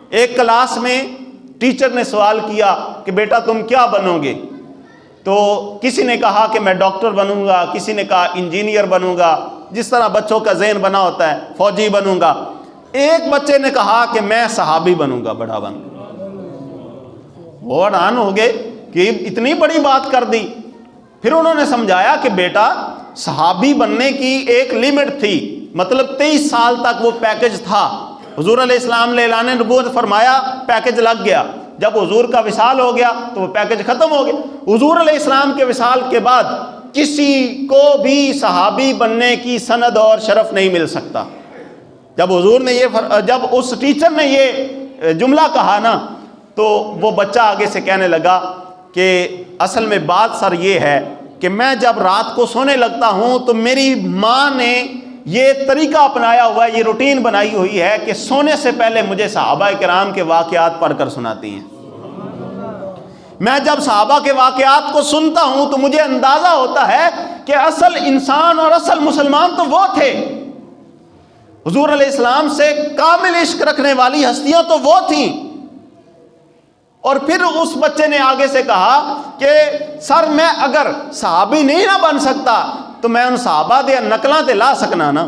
ایک کلاس میں ٹیچر نے سوال کیا کہ بیٹا تم کیا بنو گے؟ تو کسی نے کہا کہ میں ڈاکٹر بنوں گا، کسی نے کہا انجینئر بنوں گا، جس طرح بچوں کا ذہن بنا ہوتا ہے، فوجی بنوں گا۔ ایک بچے نے کہا کہ میں صحابی بنوں گا، بڑا بن۔ وہ حیران ہو گئے کہ اتنی بڑی بات کر دی۔ پھر انہوں نے سمجھایا کہ بیٹا صحابی بننے کی ایک لیمٹ تھی، مطلب 23 سال تک وہ پیکج تھا۔ حضور علیہ السلام نے اعلان نبوت فرمایا، پیکج لگ گیا۔ جب حضور کا وصال ہو گیا تو وہ پیکج ختم ہو گیا۔ حضور علیہ السلام کے وصال کے بعد کسی کو بھی صحابی بننے کی سند اور شرف نہیں مل سکتا۔ جب حضور نے جب اس ٹیچر نے یہ جملہ کہا نا، تو وہ بچہ آگے سے کہنے لگا کہ اصل میں بات سر یہ ہے کہ میں جب رات کو سونے لگتا ہوں تو میری ماں نے یہ طریقہ اپنایا ہوا ہے، یہ روٹین بنائی ہوئی ہے کہ سونے سے پہلے مجھے صحابہ کرام کے واقعات پڑھ کر سناتی ہیں۔ میں جب صحابہ کے واقعات کو سنتا ہوں تو مجھے اندازہ ہوتا ہے کہ اصل انسان اور اصل مسلمان تو وہ تھے، حضور علیہ السلام سے کامل عشق رکھنے والی ہستیاں تو وہ تھیں۔ اور پھر اس بچے نے آگے سے کہا کہ سر میں اگر صحابی نہیں نہ بن سکتا تو میں ان صحابہ دے نقلاں تے لا سکنا نا،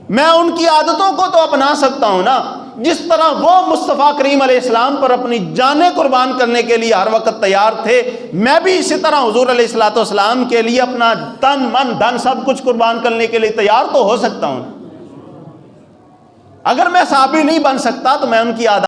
میں ان کی عادتوں کو تو اپنا سکتا ہوں نا۔ جس طرح وہ مصطفیٰ کریم علیہ السلام پر اپنی جانیں قربان کرنے کے لیے ہر وقت تیار تھے، میں بھی اسی طرح حضور علیہ السلام کے لیے اپنا تن من دھن سب کچھ قربان کرنے کے لیے تیار تو ہو سکتا ہوں۔ اگر میں صحابی نہیں بن سکتا تو میں ان کی عادت